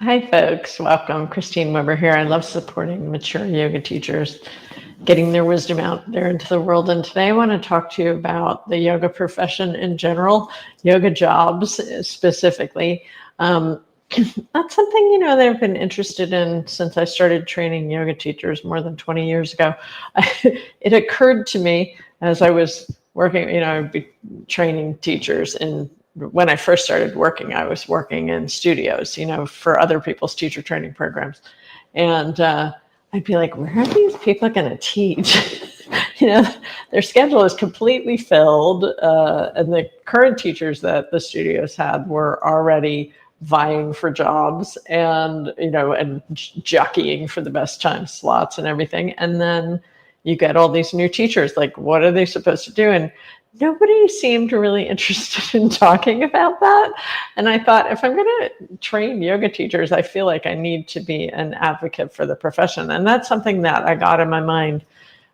Hi, folks. Welcome. Christine Weber here. I love supporting mature yoga teachers, getting their wisdom out there into the world. And today I want to talk to you about the yoga profession in general, yoga jobs specifically. That's something, that I've been interested in since I started training yoga teachers more than 20 years ago. It occurred to me as I was working, I'd be training teachers in when I first started working, I was working in studios, for other people's teacher training programs. And I'd be like, where are these people going to teach? Their schedule is completely filled. And the current teachers that the studios had were already vying for jobs and jockeying for the best time slots and everything. And then you get all these new teachers, like, what are they supposed to do? And nobody seemed really interested in talking about that. And I thought, if I'm going to train yoga teachers, I feel like I need to be an advocate for the profession. And that's something that I got in my mind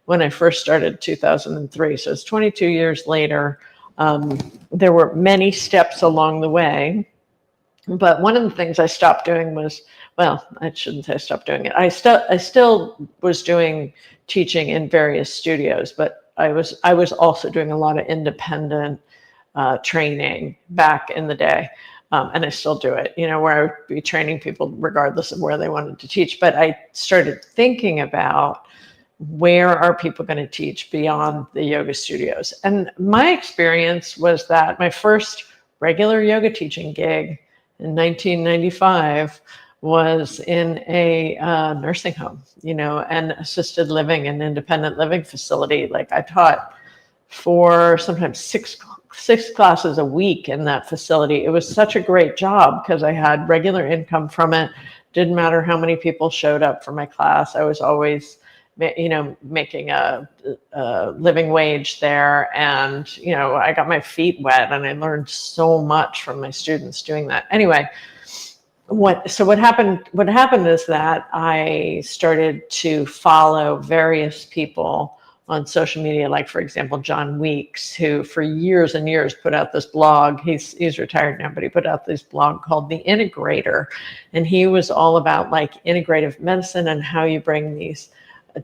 when I first started 2003. So it's 22 years later. There were many steps along the way. But one of the things I stopped doing was, well, I shouldn't say I stopped doing it. I still was doing teaching in various studios, but I was also doing a lot of independent training back in the day. And I still do it, where I would be training people regardless of where they wanted to teach. But I started thinking about, where are people going to teach beyond the yoga studios? And my experience was that my first regular yoga teaching gig in 1995 was in a nursing home, and assisted living and independent living facility. Like, I taught for sometimes six classes a week in that facility. It was such a great job because I had regular income from it. Didn't matter how many people showed up for my class. I was always, making a living wage there. And, I got my feet wet and I learned so much from my students doing that. Anyway, what happened is that I started to follow various people on social media, like, for example, John Weeks, who for years and years put out this blog. He's retired now, but he put out this blog called The Integrator. And he was all about, like, integrative medicine and how you bring these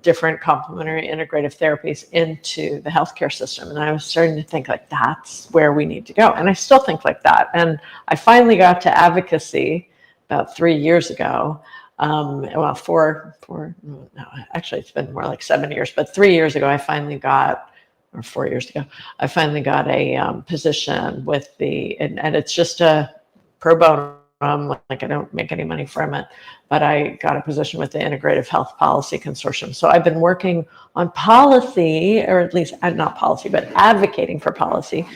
different complementary integrative therapies into the healthcare system. And I was starting to think, like, that's where we need to go. And I still think like that. And I finally got to advocacy about 3 years ago. Well, no, actually it's been more like 7 years, but 3 years ago, or 4 years ago, I finally got a position with and it's just a pro bono. Like, I don't make any money from it, but I got a position with the Integrative Health Policy Consortium. So I've been working on policy, or at least not policy, but advocating for policy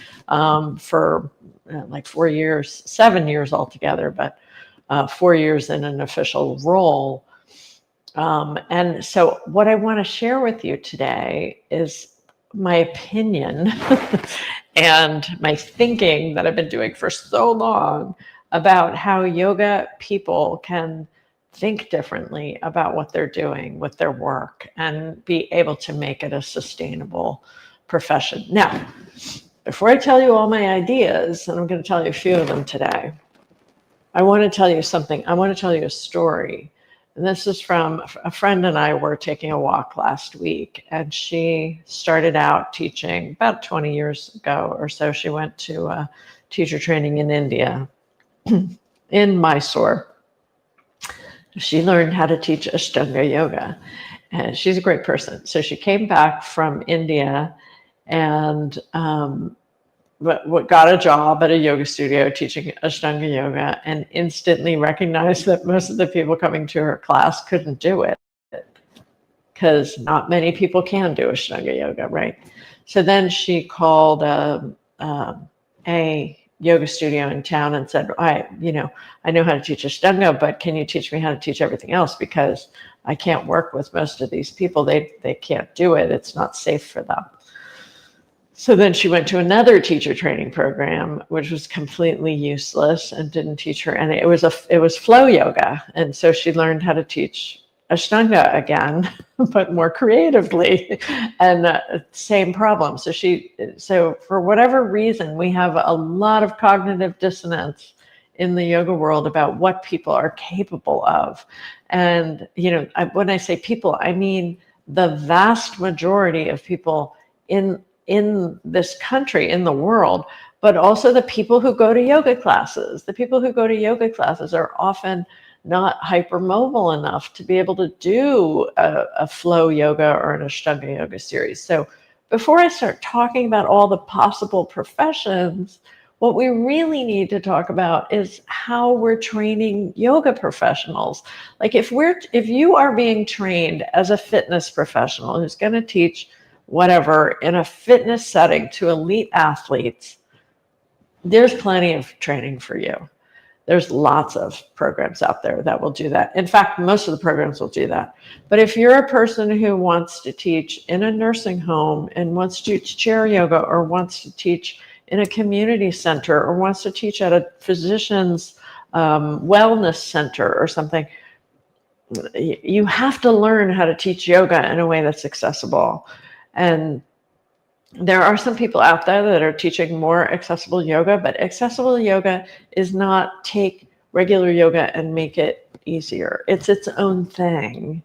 for like 4 years, 7 years altogether, but 4 years in an official role. And so what I want to share with you today is my opinion and my thinking that I've been doing for so long about how yoga people can think differently about what they're doing with their work and be able to make it a sustainable profession. Now, before I tell you all my ideas, and I'm going to tell you a few of them today, I want to tell you something. I want to tell you a story. And this is from a friend and I were taking a walk last week, and she started out teaching about 20 years ago or so. She went to teacher training in India, in Mysore. She learned how to teach Ashtanga yoga, and she's a great person. So she came back from India and got a job at a yoga studio teaching Ashtanga yoga, and instantly recognized that most of the people coming to her class couldn't do it because not many people can do Ashtanga yoga, right? So then she called a yoga studio in town and said, I know how to teach Ashtanga, but can you teach me how to teach everything else? Because I can't work with most of these people. They can't do it. It's not safe for them. So then she went to another teacher training program, which was completely useless and didn't teach her. And it was flow yoga. And so she learned how to teach Ashtanga again, but more creatively, and same problem. So for whatever reason, we have a lot of cognitive dissonance in the yoga world about what people are capable of. And, when I say people, I mean the vast majority of people in this country, in the world, but also the people who go to yoga classes. The people who go to yoga classes are often not hypermobile enough to be able to do a flow yoga or an Ashtanga yoga series. So before I start talking about all the possible professions, what we really need to talk about is how we're training yoga professionals. Like if you are being trained as a fitness professional who's going to teach whatever in a fitness setting to elite athletes, there's plenty of training for you. There's lots of programs out there that will do that. In fact, most of the programs will do that. But if you're a person who wants to teach in a nursing home and wants to teach chair yoga, or wants to teach in a community center, or wants to teach at a physician's wellness center or something, you have to learn how to teach yoga in a way that's accessible. And there are some people out there that are teaching more accessible yoga, but accessible yoga is not take regular yoga and make it easier. It's its own thing.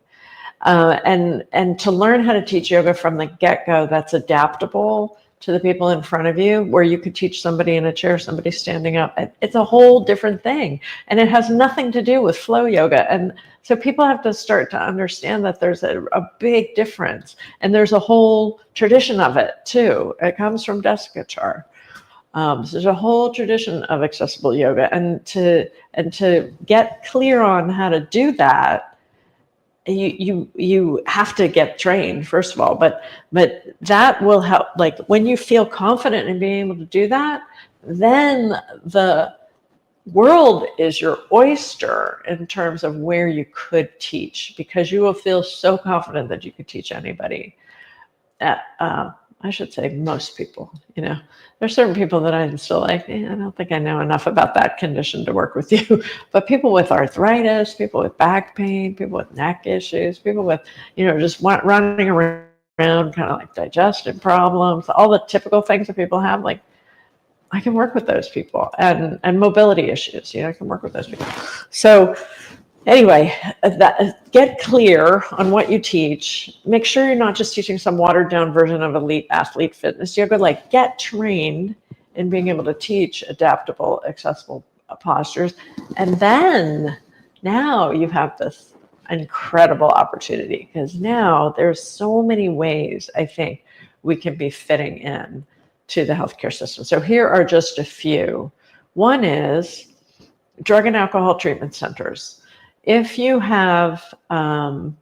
And to learn how to teach yoga from the get-go that's adaptable to the people in front of you, where you could teach somebody in a chair, somebody standing up, it's a whole different thing. And it has nothing to do with flow yoga. And so people have to start to understand that there's a big difference. And there's a whole tradition of it too. It comes from Desikachar. So there's a whole tradition of accessible yoga. And to get clear on how to do that, you have to get trained, first of all, but that will help. Like when you feel confident in being able to do that, then the world is your oyster in terms of where you could teach, because you will feel so confident that you could teach anybody. I should say most people. There's certain people that I'm still like, I don't think I know enough about that condition to work with you. But people with arthritis, people with back pain, people with neck issues, people with, just running around kind of like digestive problems, all the typical things that people have, like I can work with those people, and mobility issues, I can work with those people. So anyway, get clear on what you teach. Make sure you're not just teaching some watered down version of elite athlete fitness yoga. Like get trained in being able to teach adaptable, accessible postures. And then now you have this incredible opportunity, because now there's so many ways I think we can be fitting in to the healthcare system. So here are just a few. One is drug and alcohol treatment centers. If you have the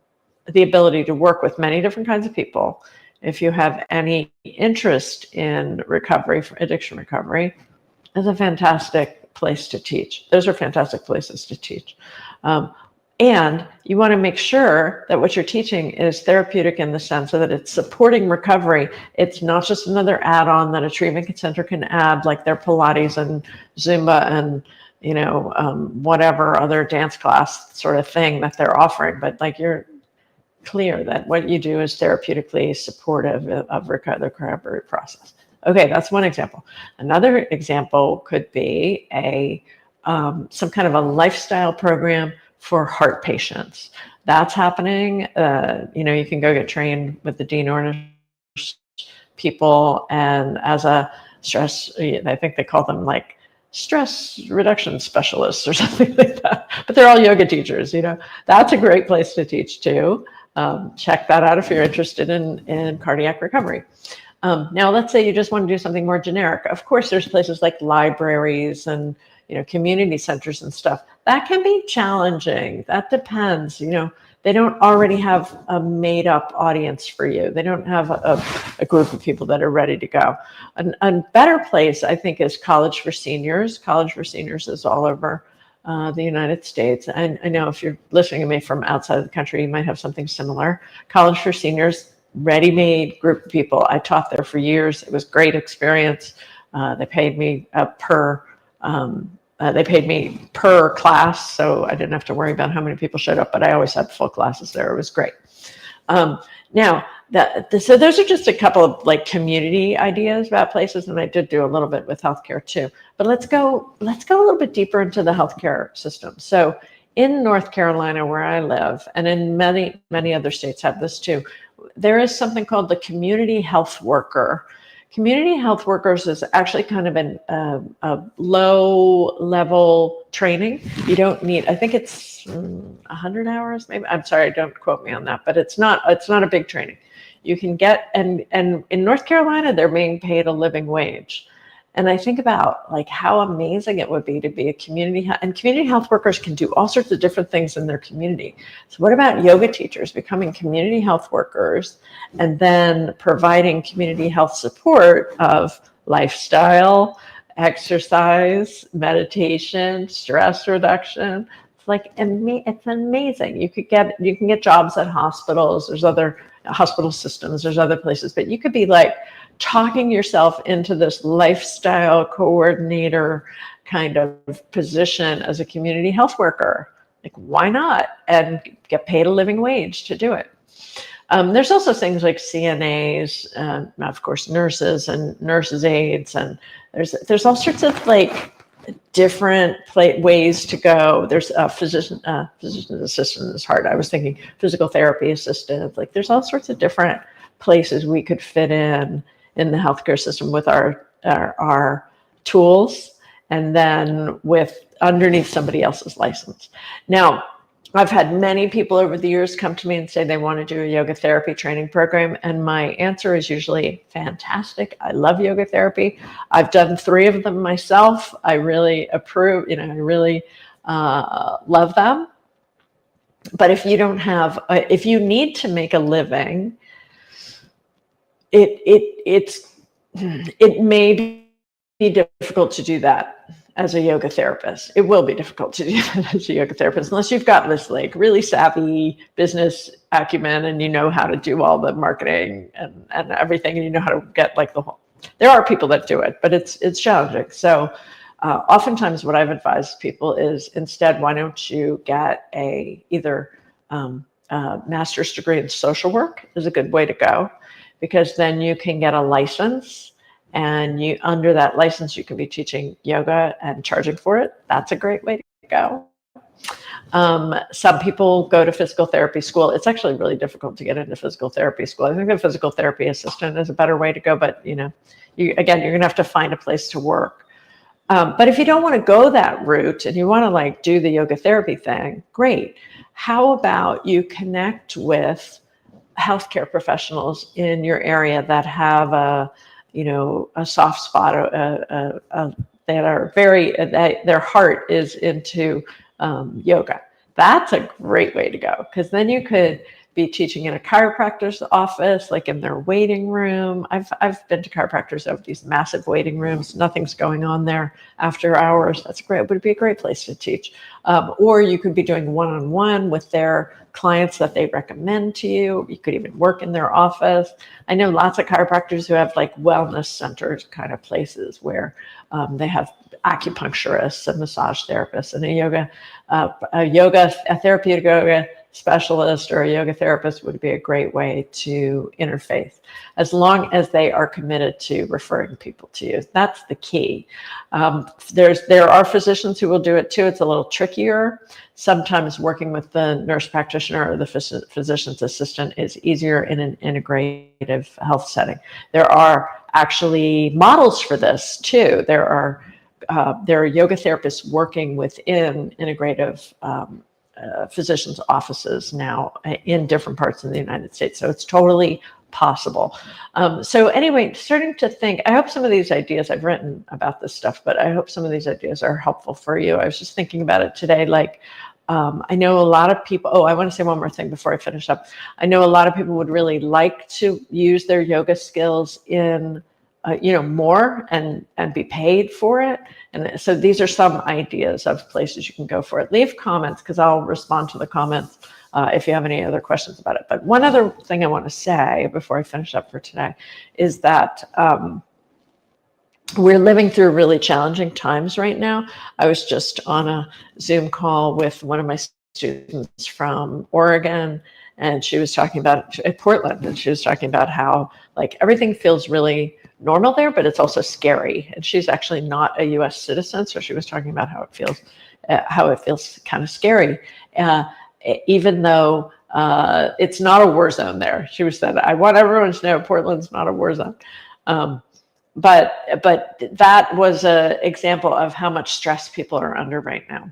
ability to work with many different kinds of people, if you have any interest in recovery, for addiction recovery, it's a fantastic place to teach. Those are fantastic places to teach. And you want to make sure that what you're teaching is therapeutic in the sense that it's supporting recovery. It's not just another add-on that a treatment center can add, like their Pilates and Zumba and whatever other dance class sort of thing that they're offering. But like you're clear that what you do is therapeutically supportive of the recovery process. Okay, that's one example. Another example could be some kind of a lifestyle program for heart patients. That's happening. You can go get trained with the Dean Ornish people, and as a stress, I think they call them like stress reduction specialists or something like that. But they're all yoga teachers, That's a great place to teach too. Check that out if you're interested in cardiac recovery. Now, let's say you just want to do something more generic. Of course, there's places like libraries and community centers and stuff. That can be challenging. That depends. They don't already have a made up audience for you. They don't have a group of people that are ready to go. A better place, I think, is College for Seniors. College for Seniors is all over the United States. And I know if you're listening to me from outside of the country, you might have something similar. College for Seniors, ready-made group of people. I taught there for years. It was a great experience. They paid me per class, so I didn't have to worry about how many people showed up, but I always had full classes there. It was great. Now, so those are just a couple of like community ideas about places, and I did do a little bit with healthcare too. But let's go a little bit deeper into the healthcare system. So in North Carolina, where I live, and in many other states have this too, there is something called the community health worker. Community health workers is actually kind of a low level training. You don't need, I think it's 100 hours, maybe. I'm sorry, don't quote me on that, but it's not a big training. You can get, and in North Carolina, they're being paid a living wage. And I think about like how amazing it would be to be a community health workers can do all sorts of different things in their community. So what about yoga teachers becoming community health workers and then providing community health support of lifestyle, exercise, meditation, stress reduction? It's like, it's amazing. You can get jobs at hospitals. There's other hospital systems, there's other places, but you could be like talking yourself into this lifestyle coordinator kind of position as a community health worker. Like, why not? And get paid a living wage to do it. There's also things like CNAs, of course, nurses and nurses' aides, and there's all sorts of like different ways to go. There's a physician assistant is hard. I was thinking physical therapy assistant. Like, there's all sorts of different places we could fit in the healthcare system with our tools, and then with underneath somebody else's license. Now, I've had many people over the years come to me and say they want to do a yoga therapy training program. And my answer is usually fantastic. I love yoga therapy. I've done 3 of them myself. I really approve, I really love them. But if you don't have, if you need to make a living, it may be difficult to do that as a yoga therapist. It will be difficult to do that as a yoga therapist, unless you've got this like really savvy business acumen and you know how to do all the marketing and everything, and you know how to get like the whole, there are people that do it, but it's challenging. So oftentimes what I've advised people is instead, why don't you get either a master's degree in social work is a good way to go, because then you can get a license. And under that license, you can be teaching yoga and charging for it. That's a great way to go. Some people go to physical therapy school. It's actually really difficult to get into physical therapy school. I think a physical therapy assistant is a better way to go, but you're gonna have to find a place to work. But if you don't want to go that route and you want to like do the yoga therapy thing, great. How about you connect with healthcare professionals in your area that have a soft spot, that are their heart is into yoga. That's a great way to go, because then you could be teaching in a chiropractor's office, like in their waiting room. I've been to chiropractors of these massive waiting rooms. Nothing's going on there after hours. That's great. It would be a great place to teach. Or you could be doing one-on-one with their clients that they recommend to you. You could even work in their office. I know lots of chiropractors who have like wellness centers kind of places where they have acupuncturists and massage therapists, and a therapeutic yoga specialist or a yoga therapist would be a great way to interface, as long as they are committed to referring people to you. That's the key. There are physicians who will do it too. It's a little trickier. Sometimes working with the nurse practitioner or the physician's assistant is easier in an integrative health setting. There are actually models for this too. There are yoga therapists working within integrative physicians' offices now in different parts of the United States. So it's totally possible. So anyway, starting to think, I hope some of these ideas, I've written about this stuff, but I hope some of these ideas are helpful for you. I was just thinking about it today, like, I know a lot of people, I want to say one more thing before I finish up. I know a lot of people would really like to use their yoga skills in more and be paid for it. And so these are some ideas of places you can go for it. Leave comments, because I'll respond to the comments if you have any other questions about it. But one other thing I want to say before I finish up for today is that we're living through really challenging times right now. I was just on a Zoom call with one of my students from Oregon, and she was talking about at Portland, and she was talking about how like everything feels really normal there, but it's also scary. And she's actually not a U.S. citizen, so she was talking about how it feels kind of scary, even though it's not a war zone there. She was said, I want everyone to know Portland's not a war zone. But that was an example of how much stress people are under right now.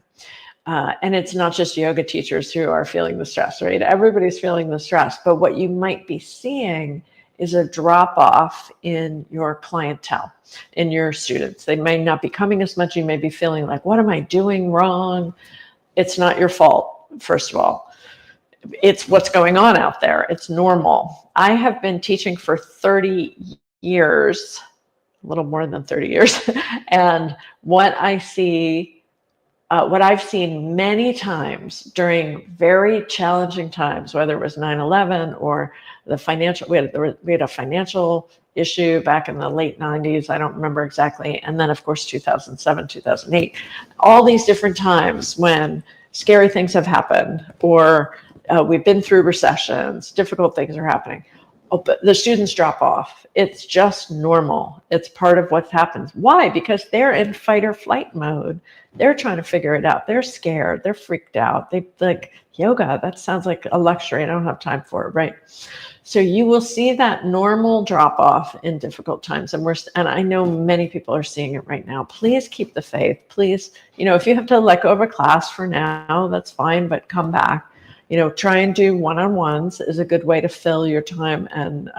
And it's not just yoga teachers who are feeling the stress, right? Everybody's feeling the stress. But what you might be seeing is a drop off in your clientele, in your students. They may not be coming as much. You may be feeling like, what am I doing wrong? It's not your fault, first of all. It's what's going on out there. It's normal. I have been teaching for 30 years, a little more than 30 years. And what I've seen many times during very challenging times, whether it was 9/11 or the financial, we had a financial issue back in the late 90s. I don't remember exactly. And then of course, 2007, 2008, all these different times when scary things have happened, or we've been through recessions, difficult things are happening. Oh, but the students drop off. It's just normal. It's part of what happens. Why? Because they're in fight or flight mode. They're trying to figure it out. They're scared. They're freaked out. They like yoga. That sounds like a luxury. I don't have time for it, right? So you will see that normal drop off in difficult times. And I know many people are seeing it right now. Please keep the faith. Please, if you have to let go of a class for now, that's fine, but come back. Try and do one-on-ones is a good way to fill your time and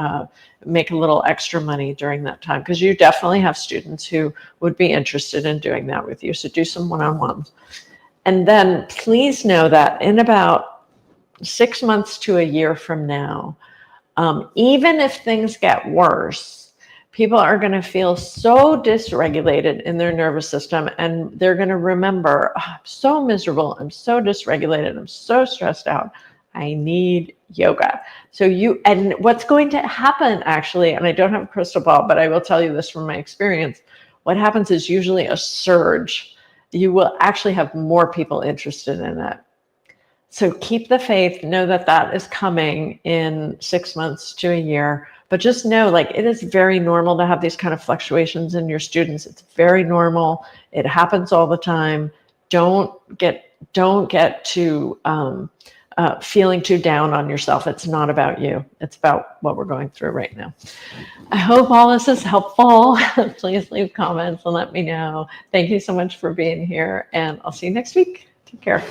make a little extra money during that time, because you definitely have students who would be interested in doing that with you. So do some one-on-ones. And then please know that in about 6 months to a year from now, even if things get worse, people are going to feel so dysregulated in their nervous system, and they're going to remember, I'm so miserable, I'm so dysregulated, I'm so stressed out, I need yoga. And what's going to happen actually, and I don't have a crystal ball, but I will tell you this from my experience, what happens is usually a surge. You will actually have more people interested in it. So keep the faith, know that that is coming in 6 months to a year. But just know, like, it is very normal to have these kind of fluctuations in your students. It's very normal. It happens all the time. Don't get too feeling too down on yourself. It's not about you. It's about what we're going through right now. I hope all this is helpful. Please leave comments and let me know. Thank you so much for being here, and I'll see you next week. Take care.